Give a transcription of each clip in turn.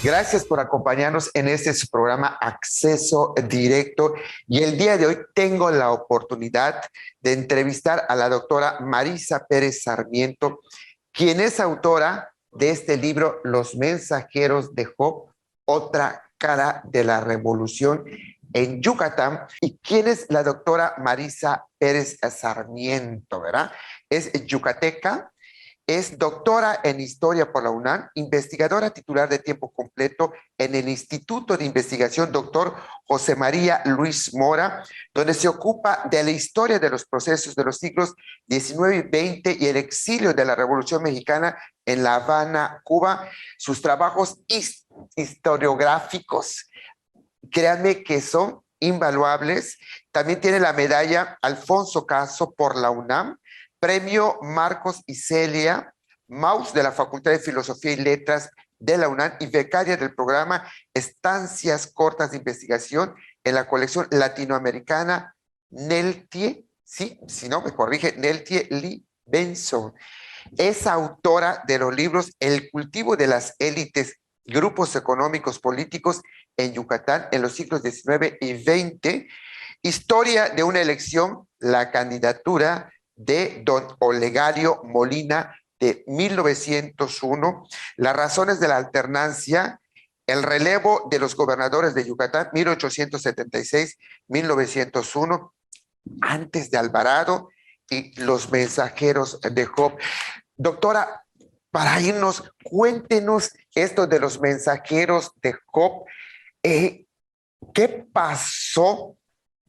Gracias por acompañarnos en su programa Acceso Directo. Y el día de hoy tengo la oportunidad de entrevistar a la doctora Marisa Pérez Sarmiento, quien es autora de este libro, Los Mensajeros de Job, otra cara de la revolución en Yucatán. ¿Y quién es la doctora Marisa Pérez Sarmiento, verdad? Es yucateca. Es doctora en Historia por la UNAM, investigadora titular de tiempo completo en el Instituto de Investigación Dr. José María Luis Mora, donde se ocupa de la historia de los procesos de los siglos XIX y XX y el exilio de la Revolución Mexicana en La Habana, Cuba. Sus trabajos historiográficos, créanme que son invaluables. También tiene la medalla Alfonso Caso por la UNAM, Premio Marcos y Celia Maus de la Facultad de Filosofía y Letras de la UNAM y becaria del programa Estancias Cortas de Investigación en la colección latinoamericana Neltie, sí, si no me corrige, Neltie Lee Benson. Es autora de los libros El cultivo de las élites, grupos económicos políticos en Yucatán en los siglos XIX y XX, Historia de una elección, la candidatura de don Olegario Molina de 1901, las razones de la alternancia, el relevo de los gobernadores de Yucatán, 1876-1901, antes de Alvarado y los mensajeros de Job. Doctora, para irnos, cuéntenos esto de los mensajeros de Job. ¿Qué pasó?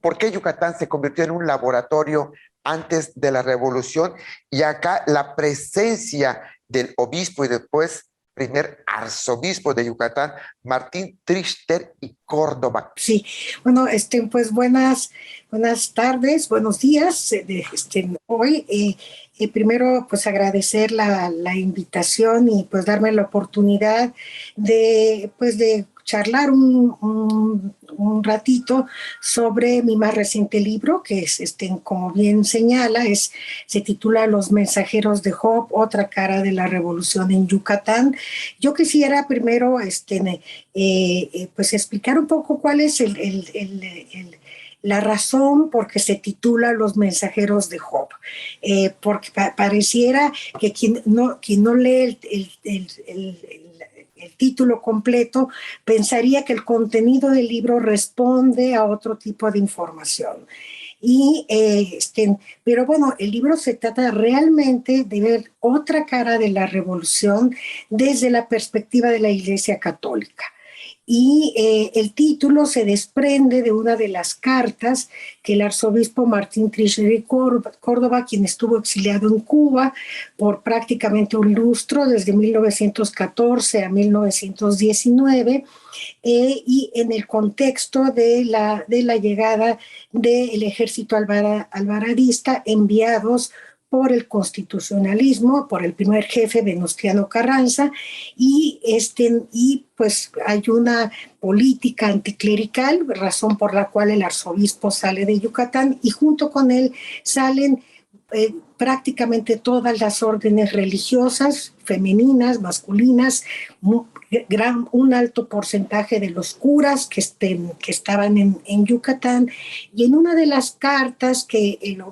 ¿Por qué Yucatán se convirtió en un laboratorio antes de la revolución? Y acá la presencia del obispo y después primer arzobispo de Yucatán, Martín Trichter y Córdoba. Sí, bueno, pues buenas tardes, buenos días. Hoy, primero, pues agradecer la invitación y pues darme la oportunidad de charlar un ratito sobre mi más reciente libro, que es, como bien señala, se titula Los Mensajeros de Job, otra cara de la revolución en Yucatán. Yo quisiera primero, pues explicar un poco cuál es la razón por que se titula Los Mensajeros de Job, porque pareciera que quien no lee el título completo pensaría que el contenido del libro responde a otro tipo de información. Pero bueno, el libro se trata realmente de ver otra cara de la revolución desde la perspectiva de la Iglesia Católica. Y el título se desprende de una de las cartas que el arzobispo Martín Trichter y Córdoba, quien estuvo exiliado en Cuba por prácticamente un lustro, desde 1914 a 1919, y en el contexto de la llegada del ejército alvaradista enviados por el constitucionalismo, por el primer jefe Venustiano Carranza, y pues hay una política anticlerical, razón por la cual el arzobispo sale de Yucatán, y junto con él salen prácticamente todas las órdenes religiosas, femeninas, masculinas, un alto porcentaje de los curas que estaban en Yucatán. Y en una de las cartas que el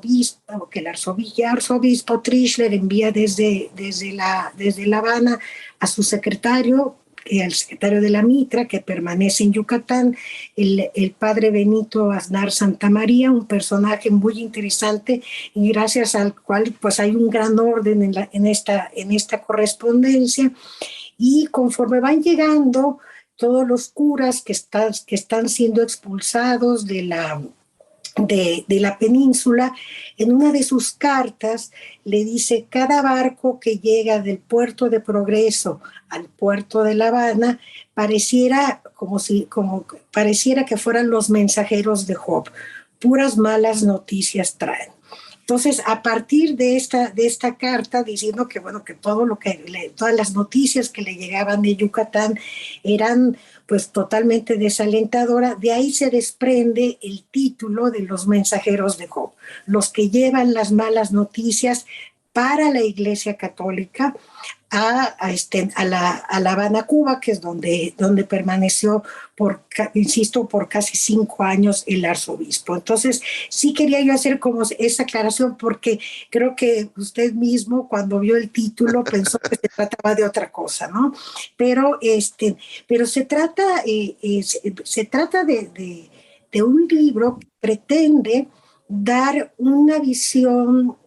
arzobispo Trichter envía desde La Habana a su secretario, al secretario de la Mitra, que permanece en Yucatán, el padre Benito Aznar Santamaría, un personaje muy interesante y gracias al cual pues hay un gran orden en esta correspondencia. Y conforme van llegando todos los curas que están siendo expulsados de la península, en una de sus cartas le dice: cada barco que llega del puerto de Progreso al puerto de La Habana pareciera que fueran los mensajeros de Job, puras malas noticias traen. Entonces, a partir de esta carta, diciendo que todas las noticias que le llegaban de Yucatán eran pues totalmente desalentadoras, de ahí se desprende el título de Los Mensajeros de Job, los que llevan las malas noticias para la Iglesia Católica a La Habana, Cuba, que es donde permaneció insisto, por casi 5 años el arzobispo. Entonces, sí quería yo hacer como esa aclaración porque creo que usted mismo cuando vio el título pensó que se trataba de otra cosa, ¿no? Pero se trata de un libro que pretende dar una visión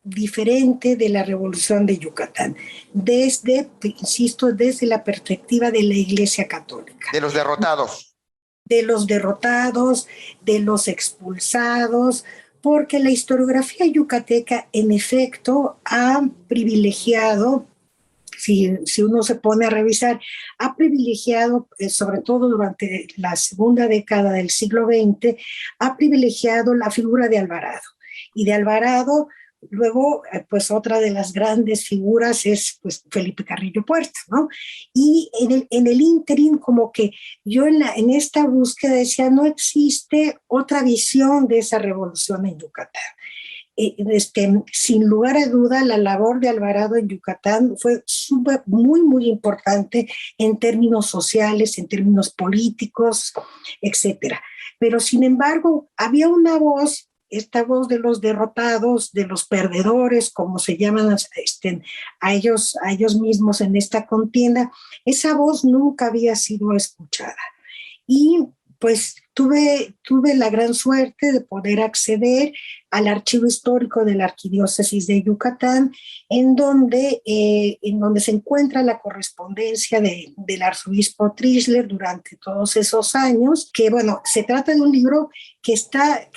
diferente de la revolución de Yucatán, insisto, desde la perspectiva de la Iglesia Católica. De los derrotados. De los derrotados, de los expulsados, porque la historiografía yucateca, en efecto, ha privilegiado, si uno se pone a revisar, ha privilegiado, sobre todo durante la segunda década del siglo XX, ha privilegiado la figura de Alvarado. Y de Alvarado, luego, pues otra de las grandes figuras es pues, Felipe Carrillo Puerto, ¿no? Y en el ínterin, como que yo en esta búsqueda decía, no existe otra visión de esa revolución en Yucatán. Sin lugar a duda, la labor de Alvarado en Yucatán fue muy, muy importante en términos sociales, en términos políticos, etcétera. Pero, sin embargo, había una voz, esta voz de los derrotados, de los perdedores, como se llaman a ellos mismos en esta contienda, esa voz nunca había sido escuchada. Y pues tuve la gran suerte de poder acceder al archivo histórico de la Arquidiócesis de Yucatán, en donde se encuentra la correspondencia del arzobispo Trishler durante todos esos años, que bueno, se trata de un libro que está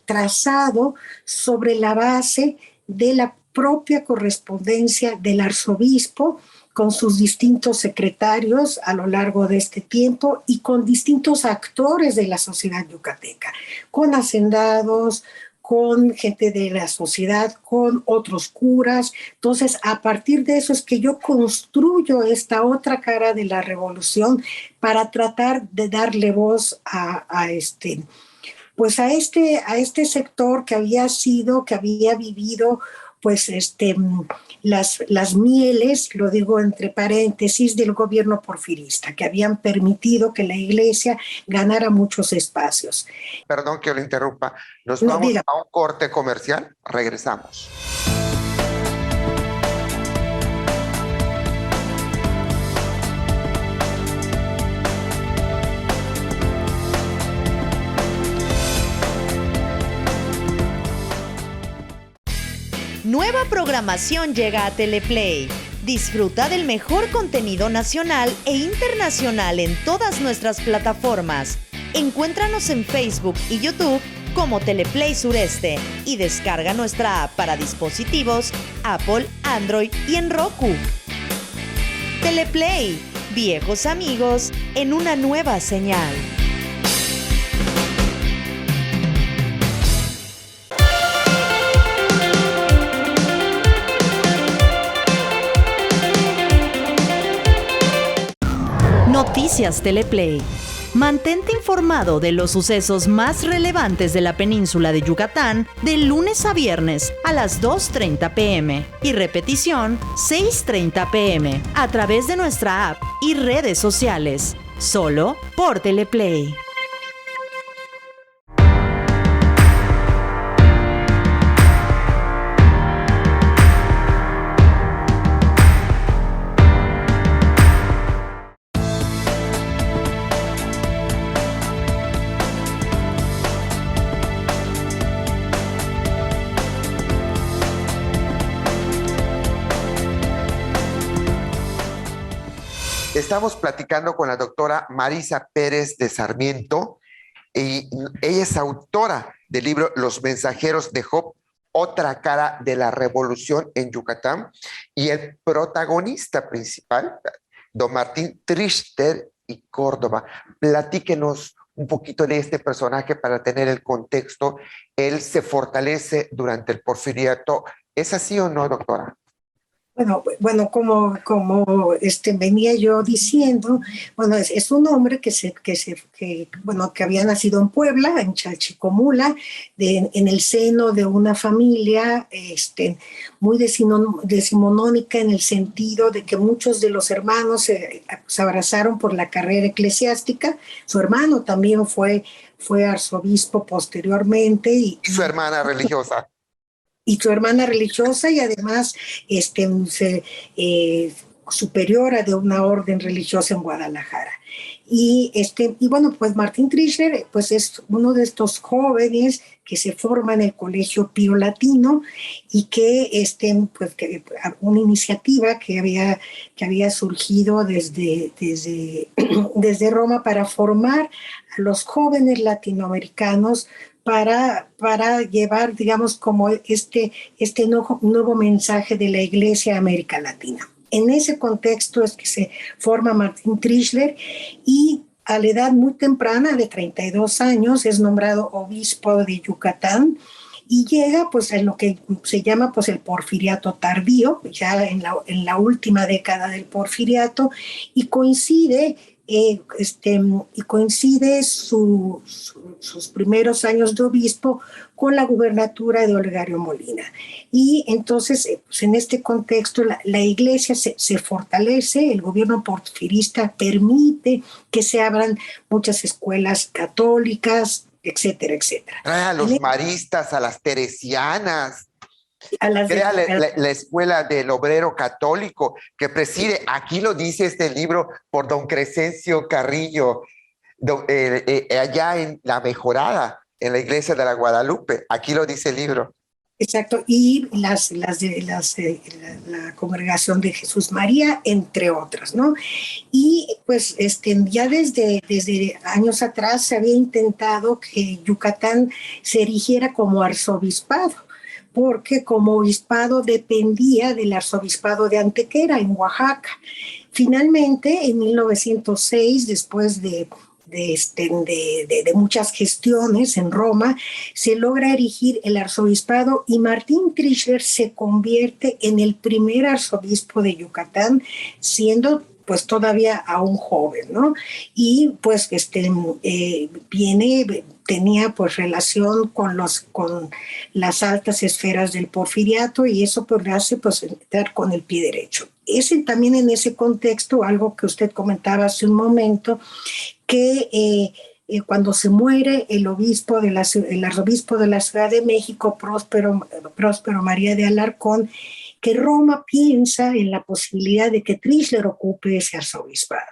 trazado sobre la base de la propia correspondencia del arzobispo con sus distintos secretarios a lo largo de este tiempo y con distintos actores de la sociedad yucateca, con hacendados, con gente de la sociedad, con otros curas. Entonces, a partir de eso es que yo construyo esta otra cara de la revolución para tratar de darle voz a este sector que había vivido pues las mieles, lo digo entre paréntesis, del gobierno porfirista, que habían permitido que la Iglesia ganara muchos espacios. Perdón que lo interrumpa. Nos vamos a un corte comercial. Regresamos. Nueva programación llega a Teleplay. Disfruta del mejor contenido nacional e internacional en todas nuestras plataformas. Encuéntranos en Facebook y YouTube como Teleplay Sureste y descarga nuestra app para dispositivos Apple, Android y en Roku. Teleplay, viejos amigos en una nueva señal. Noticias Teleplay. Mantente informado de los sucesos más relevantes de la península de Yucatán de lunes a viernes a las 2:30 p.m. y repetición 6:30 p.m. a través de nuestra app y redes sociales. Solo por Teleplay. Estamos platicando con la doctora Marisa Pérez de Sarmiento y ella es autora del libro Los Mensajeros de Job, otra cara de la revolución en Yucatán, y el protagonista principal, don Martín Trichter y Córdoba. Platíquenos un poquito de este personaje para tener el contexto. Él se fortalece durante el porfiriato. ¿Es así o no, doctora? Bueno, venía yo diciendo, bueno, es un hombre que había nacido en Puebla, en Chalchicomula, en el seno de una familia muy decimonónica, en el sentido de que muchos de los hermanos se abrazaron por la carrera eclesiástica. Su hermano también fue arzobispo posteriormente Su hermana religiosa. y su hermana religiosa, y además superiora de una orden religiosa en Guadalajara. Y bueno, pues Martín Trischler pues es uno de estos jóvenes que se forma en el Colegio Pío Latino y que una iniciativa que había surgido desde Roma para formar a los jóvenes latinoamericanos para llevar, digamos, como este nuevo mensaje de la Iglesia a América Latina. En ese contexto es que se forma Martín Trischler y a la edad muy temprana, de 32 años, es nombrado obispo de Yucatán y llega pues en lo que se llama pues el porfiriato tardío, ya en la última década del porfiriato, y coincide sus primeros años de obispo con la gubernatura de Olegario Molina. Y entonces, pues en este contexto, la iglesia se fortalece, el gobierno porfirista permite que se abran muchas escuelas católicas, etcétera, etcétera. Trae a los maristas, a las teresianas. Crea la escuela del obrero católico que preside, aquí lo dice este libro por don Crescencio Carrillo, allá en La Mejorada, en la iglesia de la Guadalupe, aquí lo dice el libro. Exacto, y la Congregación de Jesús María, entre otras, ¿no? Y pues ya desde años atrás se había intentado que Yucatán se erigiera como arzobispado, porque como obispado dependía del arzobispado de Antequera, en Oaxaca. Finalmente, en 1906, después de muchas gestiones en Roma, se logra erigir el arzobispado y Martín Trischler se convierte en el primer arzobispo de Yucatán, siendo pues todavía aún joven, ¿no? Y pues tenía pues relación con las altas esferas del porfiriato, y eso pues le hace pues entrar con el pie derecho. También en ese contexto, algo que usted comentaba hace un momento, que cuando se muere el arzobispo de la Ciudad de México, Próspero María de Alarcón, que Roma piensa en la posibilidad de que Trischler ocupe ese arzobispado.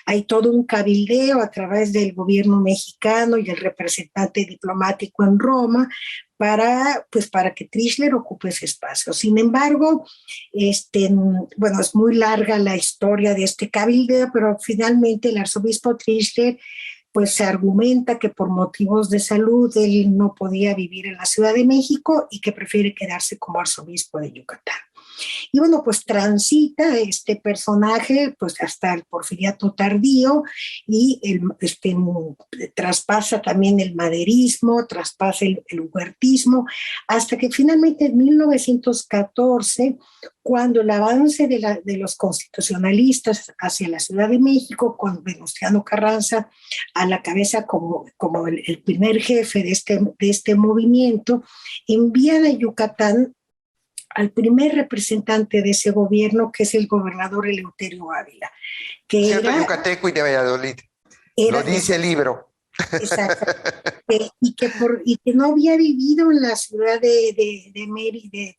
Hay todo un cabildeo a través del gobierno mexicano y el representante diplomático en Roma para que Trischler ocupe ese espacio. Sin embargo, es muy larga la historia de este cabildeo, pero finalmente el arzobispo Trischler pues se argumenta que por motivos de salud él no podía vivir en la Ciudad de México y que prefiere quedarse como arzobispo de Yucatán. Y bueno, pues transita este personaje pues hasta el porfiriato tardío y traspasa también el maderismo, traspasa el huertismo, hasta que finalmente en 1914, cuando el avance de los constitucionalistas hacia la Ciudad de México, con Venustiano Carranza a la cabeza como el primer jefe de este movimiento, envían a Yucatán al primer representante de ese gobierno, que es el gobernador Eleuterio Ávila. Cierto, yucateco y de Valladolid. Lo dice el libro. Exacto. y que no había vivido en la ciudad de Mérida,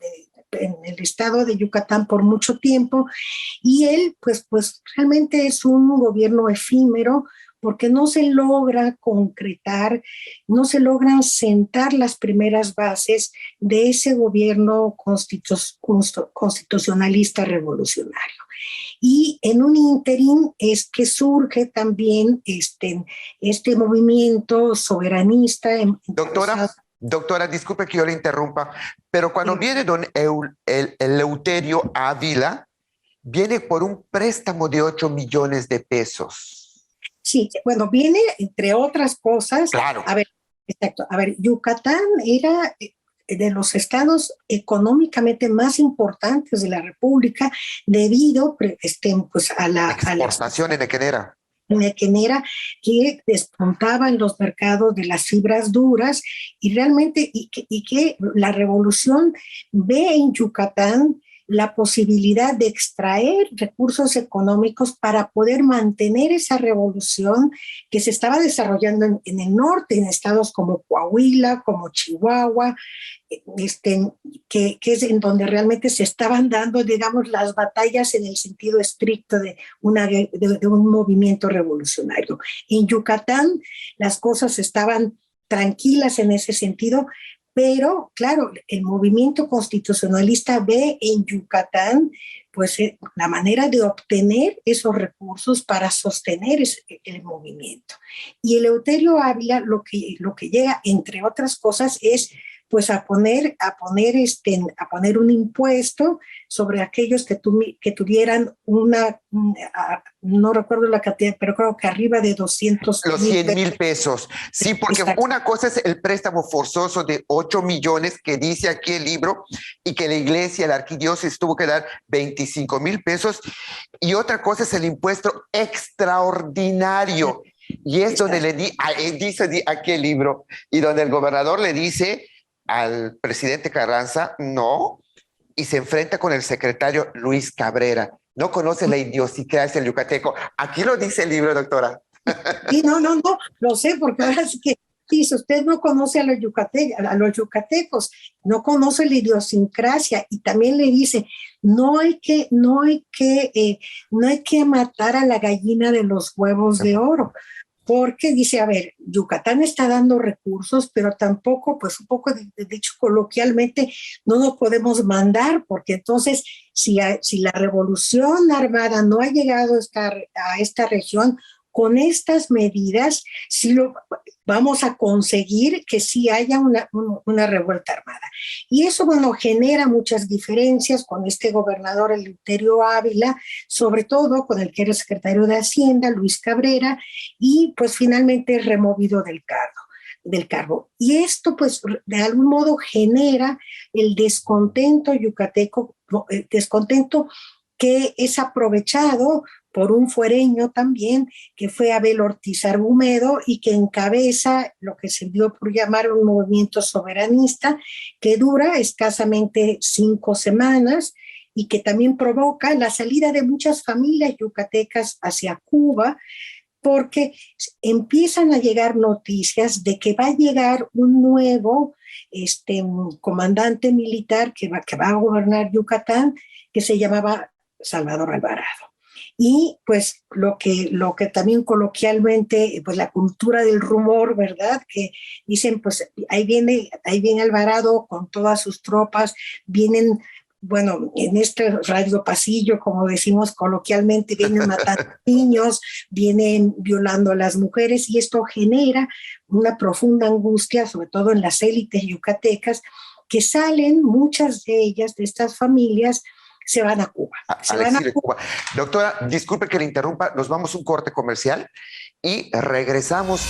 en el estado de Yucatán por mucho tiempo, y él pues realmente es un gobierno efímero, porque no se logra concretar, no se logran sentar las primeras bases de ese gobierno constitucionalista revolucionario. Y en un ínterin es que surge también este movimiento soberanista. Doctora, disculpe que yo le interrumpa, pero cuando viene don Eleuterio Ávila, viene por un préstamo de 8 millones de pesos. Sí, bueno, viene entre otras cosas. Claro. A ver, exacto. A ver, Yucatán era de los estados económicamente más importantes de la República debido pues, a la exportación enequenera que despuntaba en los mercados de las fibras duras y realmente y que la revolución ve en Yucatán la posibilidad de extraer recursos económicos para poder mantener esa revolución que se estaba desarrollando en el norte, en estados como Coahuila, como Chihuahua, que es en donde realmente se estaban dando, digamos, las batallas en el sentido estricto de un movimiento revolucionario. En Yucatán las cosas estaban tranquilas en ese sentido, pero claro, el movimiento constitucionalista ve en Yucatán pues la manera de obtener esos recursos para sostener el movimiento. Y Eleuterio Ávila lo que llega, entre otras cosas, es pues a poner un impuesto sobre aquellos que tuvieran no recuerdo la cantidad, pero creo que arriba de 200 los 100,000 pesos. Sí, porque exacto, una cosa es el préstamo forzoso de 8 millones que dice aquí el libro y que la iglesia, la arquidiócesis tuvo que dar 25,000 pesos, y otra cosa es el impuesto extraordinario, y es donde dice aquí el libro, y donde el gobernador le dice al presidente Carranza no, y se enfrenta con el secretario Luis Cabrera. No conoce la idiosincrasia del yucateco. Aquí lo dice el libro, doctora. Sí, no, lo sé, porque ahora sí que dice, usted no conoce a los yucatecos, no conoce la idiosincrasia, y también le dice, no hay que matar a la gallina de los huevos de oro. Porque dice, a ver, Yucatán está dando recursos, pero tampoco, pues un poco dicho coloquialmente, no nos podemos mandar, porque entonces si la revolución armada no ha llegado a esta región, con estas medidas sí vamos a conseguir que sí haya una revuelta armada. Y eso, bueno, genera muchas diferencias con este gobernador Eleuterio Ávila, sobre todo con el que era secretario de Hacienda, Luis Cabrera, y pues finalmente es removido del cargo. Y esto pues de algún modo genera el descontento yucateco, descontento que es aprovechado por un fuereño también, que fue Abel Ortiz Argumedo, y que encabeza lo que se dio por llamar un movimiento soberanista, que dura escasamente 5 semanas, y que también provoca la salida de muchas familias yucatecas hacia Cuba, porque empiezan a llegar noticias de que va a llegar un nuevo comandante militar que va a gobernar Yucatán, que se llamaba Salvador Alvarado. Y pues lo que también coloquialmente, pues la cultura del rumor, ¿verdad? Que dicen, pues ahí viene Alvarado con todas sus tropas, vienen, bueno, en este radio pasillo, como decimos coloquialmente, vienen matando niños, vienen violando a las mujeres, y esto genera una profunda angustia, sobre todo en las élites yucatecas, que salen, muchas de ellas, de estas familias, se van a Cuba. Cuba. Doctora, disculpe que le interrumpa, nos vamos a un corte comercial y regresamos.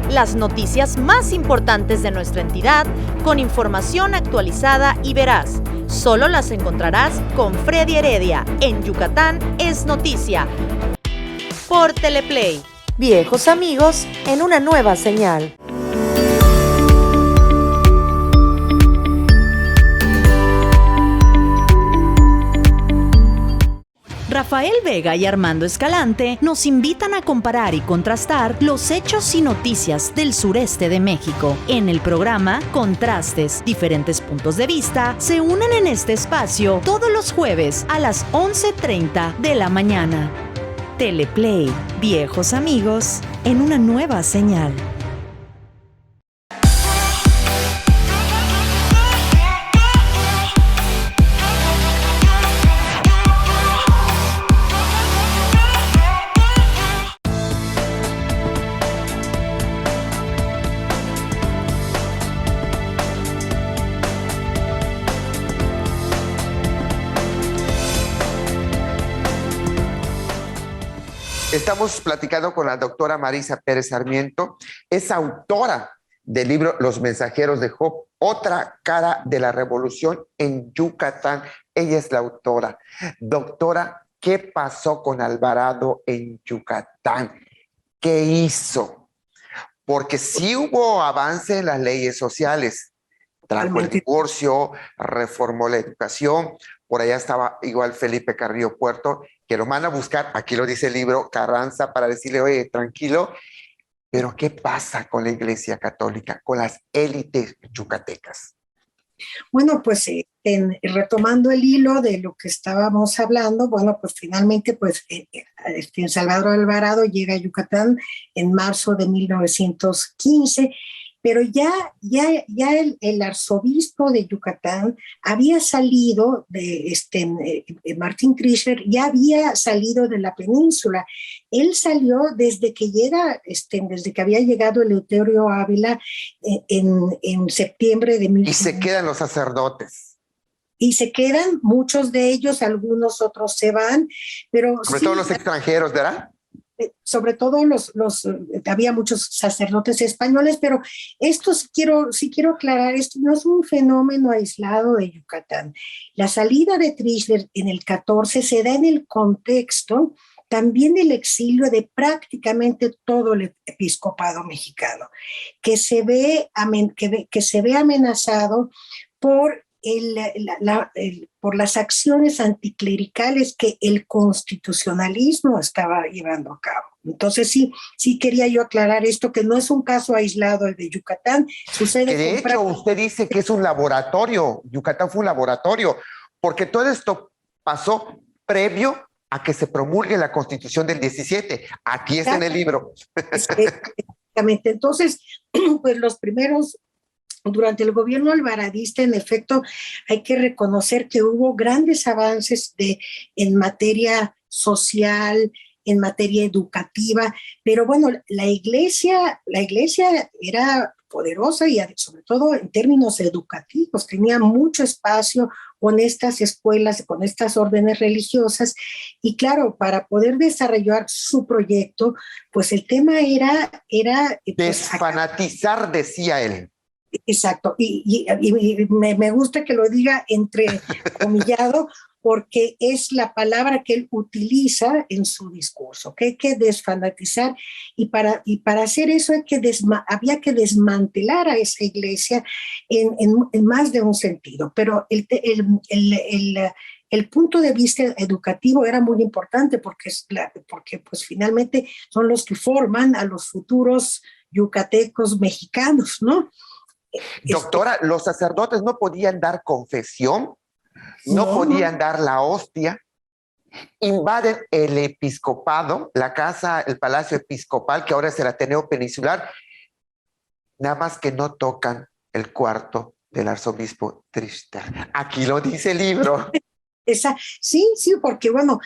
Las noticias más importantes de nuestra entidad, con información actualizada y veraz. Solo las encontrarás con Freddy Heredia en Yucatán es Noticia. Por Teleplay. Viejos amigos en una nueva señal. Rafael Vega y Armando Escalante nos invitan a comparar y contrastar los hechos y noticias del sureste de México. En el programa Contrastes, diferentes puntos de vista se unen en este espacio todos los jueves a las 11:30 de la mañana. Teleplay, viejos amigos en una nueva señal. estamos platicando con la doctora Marisa Pérez Sarmiento, es autora del libro Los Mensajeros de Job, otra cara de la revolución en Yucatán. Ella es la autora. Doctora, ¿qué pasó con Alvarado en Yucatán? ¿Qué hizo? Porque sí hubo avance en las leyes sociales. Trajo el divorcio, reformó la educación. Por allá estaba igual Felipe Carrillo Puerto, que lo manda a buscar, aquí lo dice el libro, Carranza, para decirle, oye, tranquilo. Pero ¿qué pasa con la Iglesia Católica, con las élites yucatecas? Bueno, pues retomando el hilo de lo que estábamos hablando, bueno, pues finalmente, pues Salvador Alvarado llega a Yucatán en marzo de 1915, pero ya el arzobispo de Yucatán había salido Martín Crisler ya había salido de la península. Él salió desde que desde que había llegado Eleuterio Ávila en septiembre de 1915. Y se quedan los sacerdotes. Y se quedan muchos de ellos, algunos otros se van, pero sobre todo los extranjeros, ¿verdad? Sobre todo había muchos sacerdotes españoles, pero esto sí quiero aclarar, esto no es un fenómeno aislado de Yucatán. La salida de Crisler en el 14 se da en el contexto también del exilio de prácticamente todo el episcopado mexicano, que se ve amenazado por por las acciones anticlericales que el constitucionalismo estaba llevando a cabo. Entonces sí quería yo aclarar esto, que no es un caso aislado el de Yucatán. Sucede que de hecho usted dice que es un laboratorio, Yucatán fue un laboratorio, porque todo esto pasó previo a que se promulgue la Constitución del 17. Aquí está en el libro. Exactamente. Entonces, pues durante el gobierno alvaradista, en efecto, hay que reconocer que hubo grandes avances en materia social, en materia educativa, pero bueno, la iglesia era poderosa y sobre todo en términos educativos, tenía mucho espacio con estas escuelas, con estas órdenes religiosas, y claro, para poder desarrollar su proyecto, pues el tema era desfanatizar, decía él. Exacto, y me gusta que lo diga entrecomillado, porque es la palabra que él utiliza en su discurso, que hay que desfanatizar, y para hacer eso había que desmantelar a esa iglesia en más de un sentido, pero el punto de vista educativo era muy importante porque pues finalmente son los que forman a los futuros yucatecos mexicanos, ¿no? Doctora, los sacerdotes no podían dar confesión, no podían dar la hostia, invaden el episcopado, la casa, el palacio episcopal, que ahora es el Ateneo Peninsular, nada más que no tocan el cuarto del arzobispo Trister. Aquí lo dice el libro. Sí, porque bueno,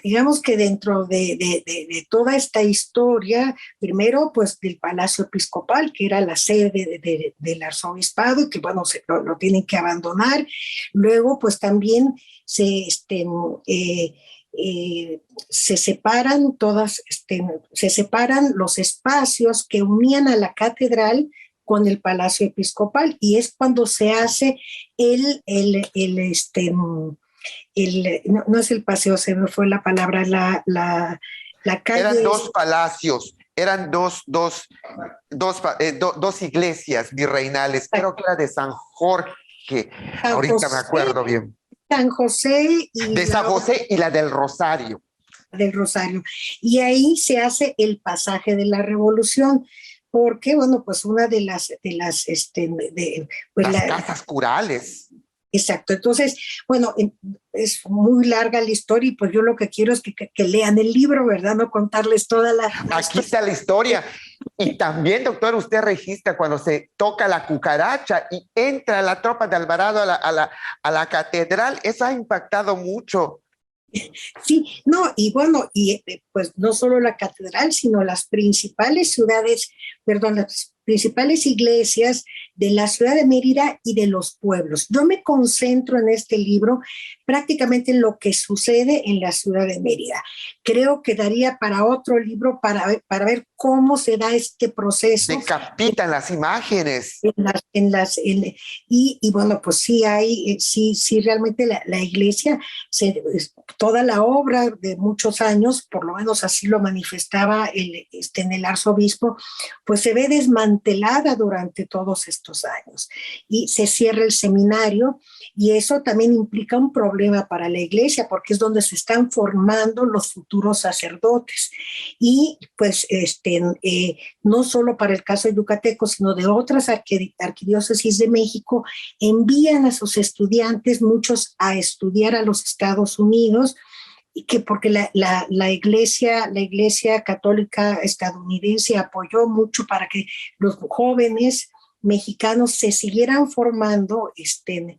digamos que dentro de toda esta historia, primero pues del Palacio Episcopal, que era la sede del arzobispado, y que bueno, lo tienen que abandonar. Luego pues también se separan se separan los espacios que unían a la catedral con el Palacio Episcopal, y es cuando se hace no es el paseo, se me fue la palabra, la calle. Eran dos palacios, eran dos iglesias virreinales, creo que era de San Jorge, ahorita me acuerdo bien. San José de San José y la del Rosario. Del Rosario. Y ahí se hace el pasaje de la Revolución, porque, bueno, pues una de las casas curales. Exacto. Entonces, bueno, es muy larga la historia, y pues yo lo que quiero es que lean el libro, ¿verdad? No contarles toda la Aquí está la historia. Y también, doctor, usted registra cuando se toca la cucaracha y entra la tropa de Alvarado a la catedral. Eso ha impactado mucho. Sí, no, y bueno, y pues no solo la catedral, sino las principales ciudades, perdón, las principales iglesias de la ciudad de Mérida y de los pueblos. Yo me concentro en este libro prácticamente en lo que sucede en la ciudad de Mérida. Creo que daría para otro libro para ver cómo se da este proceso. Decapitan las imágenes. Y bueno, pues sí hay, sí realmente la iglesia, toda la obra de muchos años, por lo menos así lo manifestaba en el arzobispo, pues se ve desmantelada durante todos estos años. Y se cierra el seminario, y eso también implica un problema para la iglesia, porque es donde se están formando los futuros sacerdotes. Y pues no solo para el caso de yucateco, sino de otras arquidiócesis de México, envían a sus estudiantes, muchos a estudiar a los Estados Unidos, y que porque la iglesia católica estadounidense apoyó mucho para que los jóvenes mexicanos se siguieran formando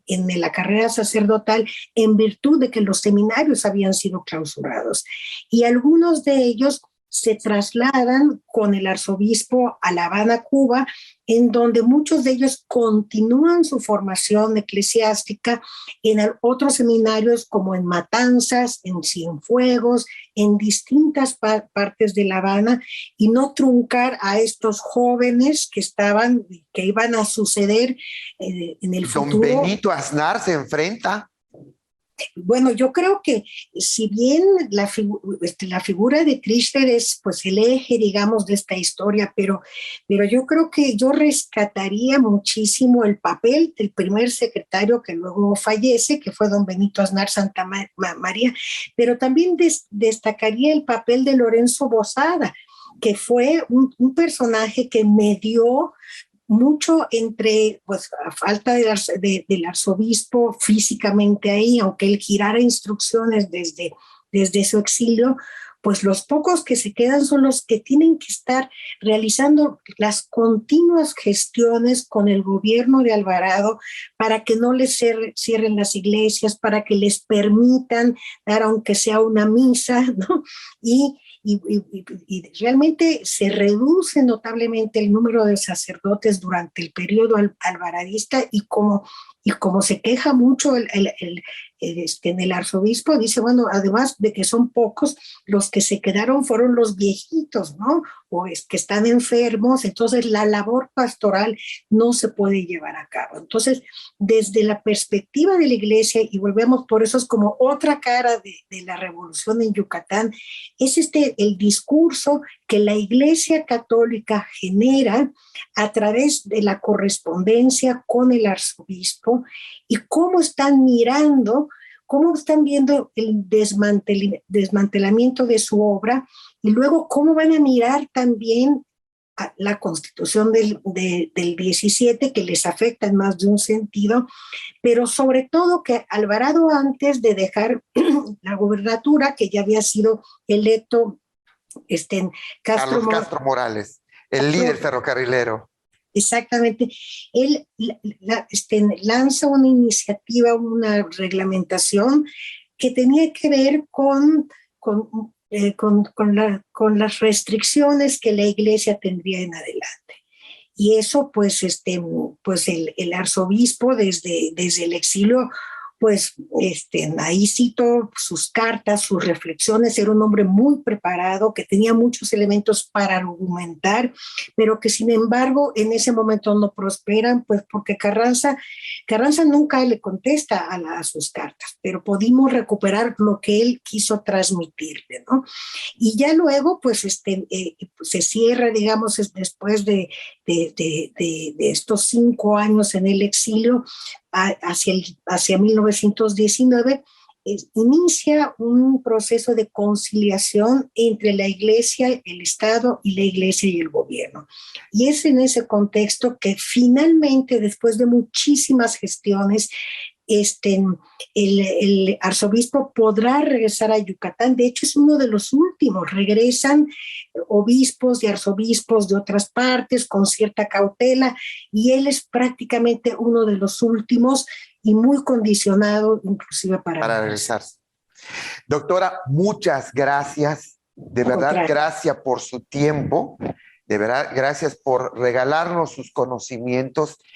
en la carrera sacerdotal, en virtud de que los seminarios habían sido clausurados. Y algunos de ellos se trasladan con el arzobispo a La Habana, Cuba, en donde muchos de ellos continúan su formación eclesiástica en otros seminarios como en Matanzas, en Cienfuegos, en distintas partes de La Habana, y no truncar a estos jóvenes que iban a suceder en el futuro. Don Benito Aznar se enfrenta. Bueno, yo creo que si bien la figura de Chrysler es pues el eje, digamos, de esta historia, pero yo creo que yo rescataría muchísimo el papel del primer secretario que luego fallece, que fue don Benito Aznar Santa María, pero también destacaría el papel de Lorenzo Bozada, que fue un personaje que medió mucho entre, pues, a falta del arzobispo físicamente ahí, aunque él girara instrucciones desde su exilio, pues los pocos que se quedan son los que tienen que estar realizando las continuas gestiones con el gobierno de Alvarado para que no les cierren las iglesias, para que les permitan dar aunque sea una misa, ¿no? Y realmente se reduce notablemente el número de sacerdotes durante el periodo alvaradista, y como se queja mucho el arzobispo, dice, bueno, además de que son pocos, los que se quedaron fueron los viejitos, ¿no? O que están enfermos, entonces la labor pastoral no se puede llevar a cabo. Entonces, desde la perspectiva de la iglesia, y volvemos, por eso es como otra cara de la revolución en Yucatán, es el discurso que la Iglesia Católica genera a través de la correspondencia con el arzobispo, y cómo están mirando, cómo están viendo el desmantelamiento de su obra, y luego cómo van a mirar también a la Constitución del 17, que les afecta en más de un sentido, pero sobre todo que Alvarado, antes de dejar la gubernatura, que ya había sido electo Carlos Castro Morales, el líder ferrocarrilero. Exactamente. Él lanza una iniciativa, una reglamentación que tenía que ver con las restricciones que la iglesia tendría en adelante. Y eso, pues, el arzobispo desde el exilio, pues, ahí cito sus cartas, sus reflexiones. Era un hombre muy preparado, que tenía muchos elementos para argumentar, pero que sin embargo en ese momento no prosperan, pues porque Carranza nunca le contesta a sus cartas, pero pudimos recuperar lo que él quiso transmitirle, ¿no? Y ya luego, pues, se cierra, digamos, después de estos 5 años en el exilio, hacia 1919, inicia un proceso de conciliación entre la iglesia, el Estado, y la iglesia y el gobierno. Y es en ese contexto que finalmente, después de muchísimas gestiones, el arzobispo podrá regresar a Yucatán. De hecho, es uno de los últimos. Regresan obispos y arzobispos de otras partes con cierta cautela, y él es prácticamente uno de los últimos, y muy condicionado inclusive para regresar. Doctora, muchas gracias. De verdad, gracias por su tiempo. De verdad, gracias por regalarnos sus conocimientos